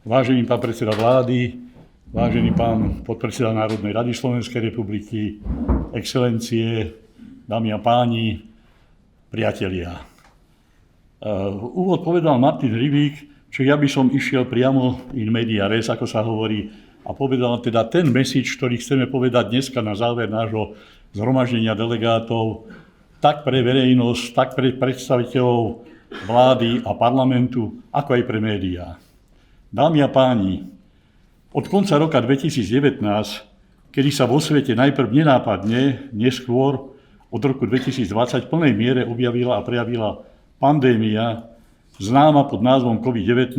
Vážený pán predseda vlády, vážený pán podpredseda Národnej rady Slovenskej republiky, excelencie, dámy a páni, priatelia. Úvod povedal Martin Rybík, čo ja by som išiel priamo in media res, ako sa hovorí, a povedal teda ten message, ktorý chceme povedať dneska na záver nášho zhromaždenia delegátov, tak pre verejnosť, tak pre predstaviteľov vlády a parlamentu, ako aj pre médiá. Dámy a páni, od konca roka 2019, kedy sa vo svete najprv nenápadne, neskôr od roku 2020 v plnej miere objavila a prejavila pandémia, známa pod názvom COVID-19,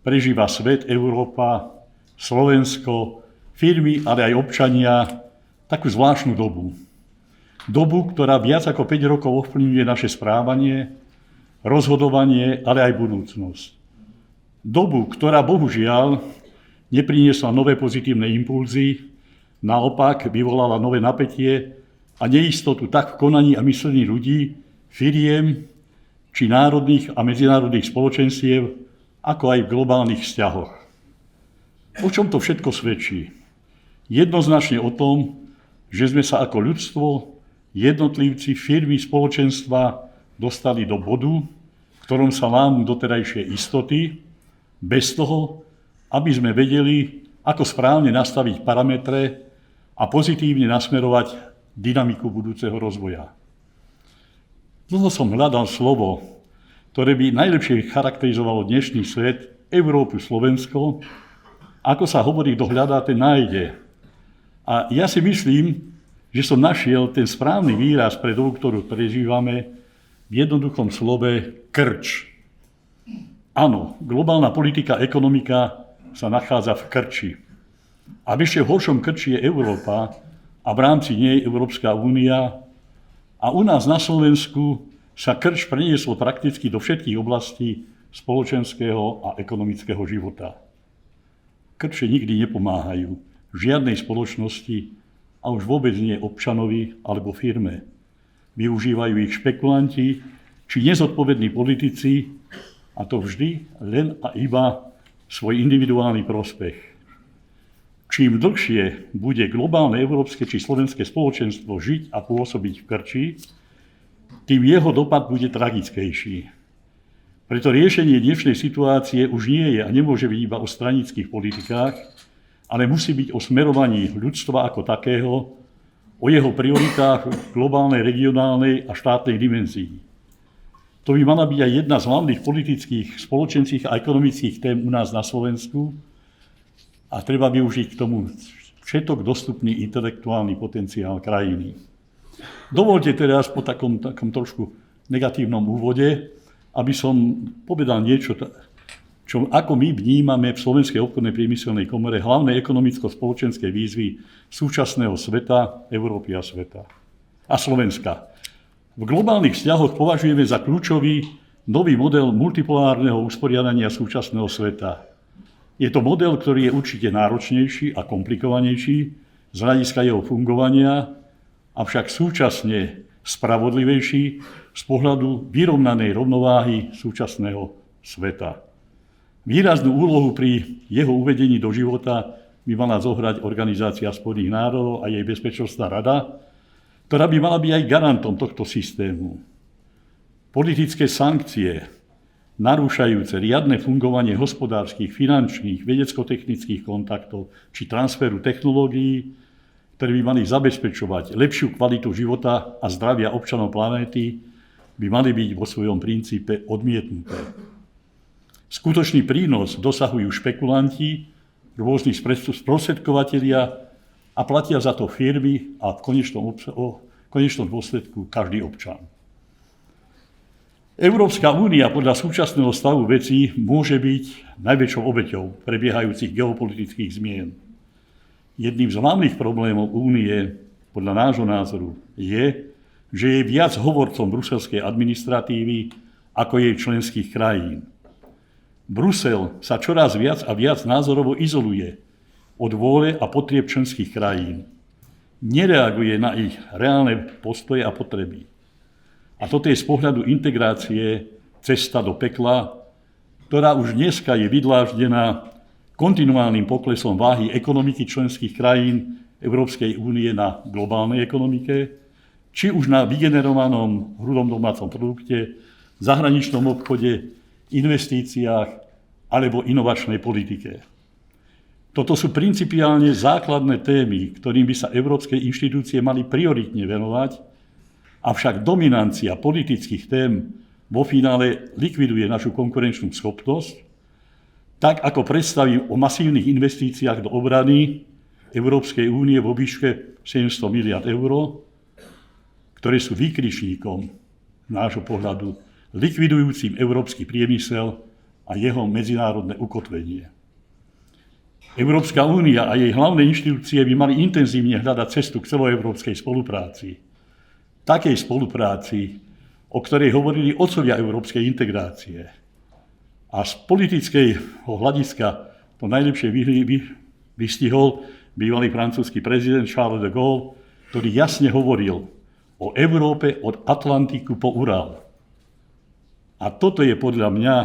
prežíva svet, Európa, Slovensko, firmy, ale aj občania takú zvláštnu dobu. Dobu, ktorá viac ako 5 rokov ovplyvňuje naše správanie, rozhodovanie, ale aj budúcnosť. Dobu, ktorá bohužiaľ nepriniesla nové pozitívne impulzy, naopak vyvolala nové napätie a neistotu tak v konaní a myslení ľudí, firiem či národných a medzinárodných spoločenstiev, ako aj v globálnych vzťahoch. O čom to všetko svedčí? Jednoznačne o tom, že sme sa ako ľudstvo, jednotlivci, firmy, spoločenstva dostali do bodu, v ktorom sa lámu doterajšie istoty, bez toho, aby sme vedeli, ako správne nastaviť parametre a pozitívne nasmerovať dynamiku budúceho rozvoja. Dlho som hľadal slovo, ktoré by najlepšie charakterizovalo dnešný svet, Európu, Slovensko. Ako sa hovorí, kto hľadá, ten nájde. A ja si myslím, že som našiel ten správny výraz pre dobu, ktorú prežívame, v jednoduchom slove krč. Áno, globálna politika, ekonomika sa nachádza v krči. A v ešte horšom krči je Európa a v rámci nej Európska únia. A u nás na Slovensku sa krč preniesol prakticky do všetkých oblastí spoločenského a ekonomického života. Krče nikdy nepomáhajú žiadnej spoločnosti a už vôbec nie občanovi alebo firme. Využívajú ich špekulanti či nezodpovední politici, a to vždy len a iba svoj individuálny prospech. Čím dlhšie bude globálne európske či slovenské spoločenstvo žiť a pôsobiť v krči, tým jeho dopad bude tragickejší. Preto riešenie dnešnej situácie už nie je a nemôže byť iba o stranických politikách, ale musí byť o smerovaní ľudstva ako takého, o jeho prioritách v globálnej, regionálnej a štátnej dimenzii. To by mala byť aj jedna z hlavných politických, spoločenských a ekonomických tém u nás na Slovensku a treba využiť k tomu všetok dostupný intelektuálny potenciál krajiny. Dovolte teraz po takom trošku negatívnom úvode, aby som povedal niečo, čo ako my vnímame v Slovenskej obchodnej priemyselnej komore hlavné ekonomicko-spoločenské výzvy súčasného sveta, Európy a sveta a Slovenska. V globálnych vzťahoch považujeme za kľúčový nový model multipolárneho usporiadania súčasného sveta. Je to model, ktorý je určite náročnejší a komplikovanejší z hľadiska jeho fungovania, avšak súčasne spravodlivejší z pohľadu vyrovnanej rovnováhy súčasného sveta. Výraznú úlohu pri jeho uvedení do života by mala zohrať Organizácia spojených národov a jej bezpečnostná rada, ktorá by mala byť aj garantom tohto systému. Politické sankcie, narúšajúce riadne fungovanie hospodárskych, finančných, vedecko-technických kontaktov či transferu technológií, ktoré by mali zabezpečovať lepšiu kvalitu života a zdravia občanov planéty, by mali byť vo svojom princípe odmietnuté. Skutočný prínos dosahujú špekulanti, rôzni sprostredkovatelia, a platia za to firmy a v konečnom dôsledku každý občan. Európska únia podľa súčasného stavu vecí môže byť najväčšou obeťou prebiehajúcich geopolitických zmien. Jedným z hlavných problémov únie, podľa nášho názoru, je, že je viac hovorcom bruselskej administratívy ako jej členských krajín. Brusel sa čoraz viac a viac názorovo izoluje od vôle a potrieb členských krajín. Nereaguje na ich reálne postoje a potreby. A toto je z pohľadu integrácie cesta do pekla ktorá už dneska je vydláždená kontinuálnym poklesom váhy ekonomiky členských krajín Európskej únie na globálnej ekonomike, či už na vygenerovanom hrubom domácom produkte, zahraničnom obchode, investíciách alebo inovačnej politike. Toto sú principiálne základné témy, ktorým by sa európske inštitúcie mali prioritne venovať, avšak dominancia politických tém vo finále likviduje našu konkurenčnú schopnosť, tak ako predstavy o masívnych investíciách do obrany Európskej únie vo výške 700 miliard eur, ktoré sú výkričníkom z nášho pohľadu likvidujúcim európsky priemysel a jeho medzinárodné ukotvenie. Európska únia a jej hlavné inštitúcie by mali intenzívne hľadať cestu k celoeurópskej spolupráci. Takej spolupráci, o ktorej hovorili otcovia európskej integrácie. A z politického hľadiska to najlepšie vystihol bývalý francúzsky prezident Charles de Gaulle, ktorý jasne hovoril o Európe od Atlantiku po Ural. A toto je podľa mňa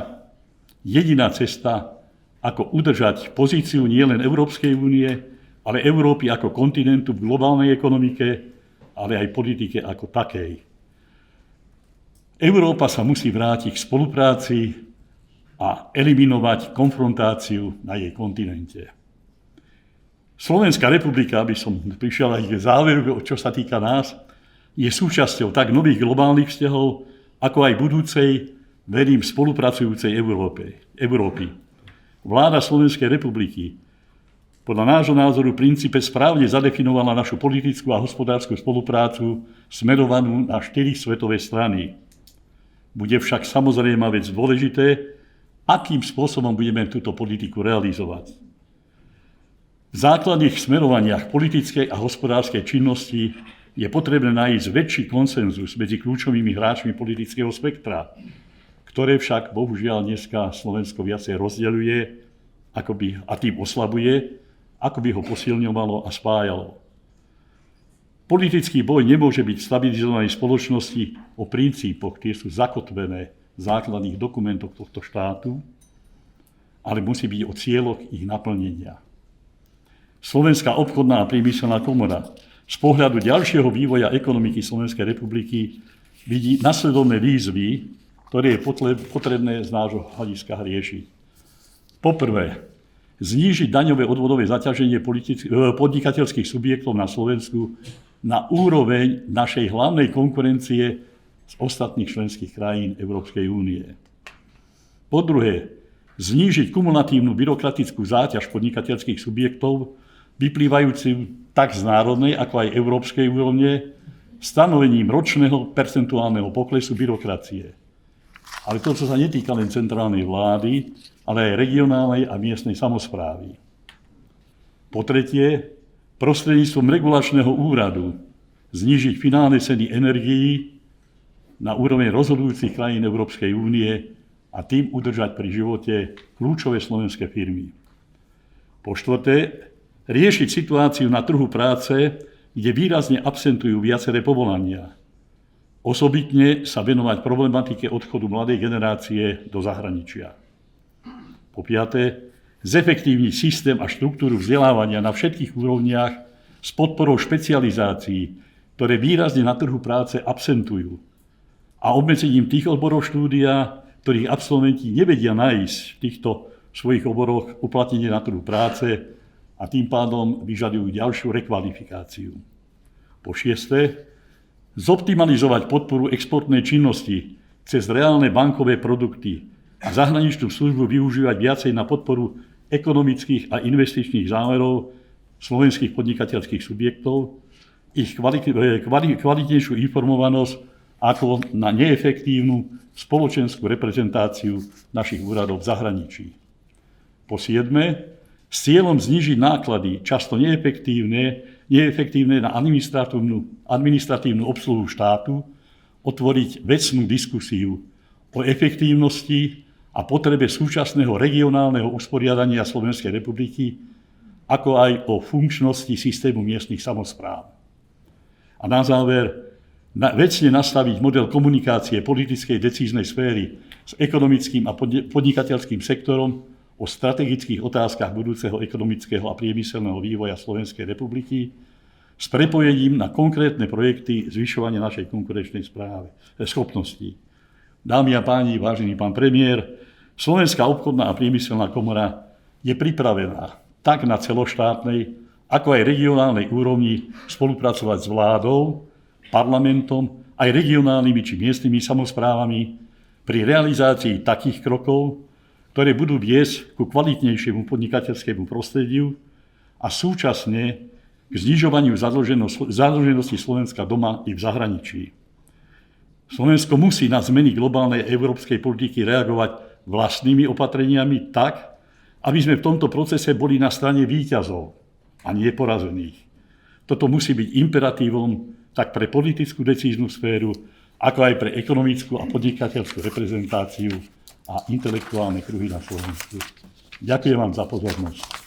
jediná cesta, ako udržať pozíciu nielen Európskej únie, ale Európy ako kontinentu v globálnej ekonomike, ale aj politike ako takej. Európa sa musí vrátiť k spolupráci a eliminovať konfrontáciu na jej kontinente. Slovenská republika, aby som prišiel aj k záveru, čo sa týka nás, je súčasťou tak nových globálnych vzťahov, ako aj budúcej, verím, spolupracujúcej Európy. Vláda Slovenskej republiky podľa nášho názoru v princípe správne zadefinovala našu politickú a hospodársku spoluprácu smerovanú na 4 svetové strany. Bude však samozrejme vec dôležité, akým spôsobom budeme túto politiku realizovať. V základných smerovaniach politickej a hospodárskej činnosti je potrebné nájsť väčší konsenzus medzi kľúčovými hráčmi politického spektra, ktoré však bohužiaľ dneska Slovensko viacej rozdeľuje a tým oslabuje, ako by ho posilňovalo a spájalo. Politický boj nemôže byť v stabilizovanej spoločnosti o princípoch, ktoré sú zakotvené v základných dokumentoch tohto štátu, ale musí byť o cieľoch ich naplnenia. Slovenská obchodná a priemyselná komora z pohľadu ďalšieho vývoja ekonomiky Slovenskej republiky vidí nasledovné výzvy, ktoré je potrebné z nášho hľadiska riešiť. Poprvé, znížiť daňové odvodové zaťaženie podnikateľských subjektov na Slovensku na úroveň našej hlavnej konkurencie z ostatných členských krajín Európskej únie. Po druhé, znížiť kumulatívnu byrokratickú záťaž podnikateľských subjektov, vyplývajúcu tak z národnej, ako aj európskej úrovne, stanovením ročného percentuálneho poklesu byrokracie. Ale to, čo sa netýka len centrálnej vlády, ale aj regionálnej a miestnej samosprávy. Po tretie, prostredníctvom regulačného úradu znížiť finálne ceny energií na úroveň rozhodujúcich krajín Európskej únie a tým udržať pri živote kľúčové slovenské firmy. Po štvrté, riešiť situáciu na trhu práce, kde výrazne absentujú viaceré povolania. Osobitne sa venovať problematike odchodu mladej generácie do zahraničia. Po piaté, zefektívniť systém a štruktúru vzdelávania na všetkých úrovniach s podporou špecializácií, ktoré výrazne na trhu práce absentujú a obmedzením tých odborov štúdia, ktorých absolventi nevedia nájsť v týchto svojich oboroch uplatnenie na trhu práce a tým pádom vyžadujú ďalšiu rekvalifikáciu. Po šieste, zoptimalizovať podporu exportnej činnosti cez reálne bankové produkty a zahraničnú službu využívať viacej na podporu ekonomických a investičných zámerov slovenských podnikateľských subjektov, ich kvalitnejšiu informovanosť ako na neefektívnu spoločenskú reprezentáciu našich úradov v zahraničí. Po siedme, s cieľom znížiť náklady, často neefektívne na administratívnu obsluhu štátu, otvoriť vecnú diskusiu o efektívnosti a potrebe súčasného regionálneho usporiadania Slovenskej republiky, ako aj o funkčnosti systému miestnych samospráv. A na záver, vecne nastaviť model komunikácie politickej decíznej sféry s ekonomickým a podnikateľským sektorom o strategických otázkach budúceho ekonomického a priemyselného vývoja Slovenskej republiky s prepojením na konkrétne projekty zvyšovania našej konkurenčnej schopnosti. Dámy a páni, vážený pán premiér, Slovenská obchodná a priemyselná komora je pripravená tak na celoštátnej, ako aj regionálnej úrovni spolupracovať s vládou, parlamentom, aj regionálnymi či miestnymi samosprávami pri realizácii takých krokov, ktoré budú viesť ku kvalitnejšiemu podnikateľskému prostrediu a súčasne k znižovaniu zadlženosti Slovenska doma i v zahraničí. Slovensko musí na zmeny globálnej európskej politiky reagovať vlastnými opatreniami tak, aby sme v tomto procese boli na strane víťazov a nie porazených. Toto musí byť imperatívom tak pre politickú decíznu sféru, ako aj pre ekonomickú a podnikateľskú reprezentáciu a intelektuálne kruhy na Slovensku. Ďakujem vám za pozornosť.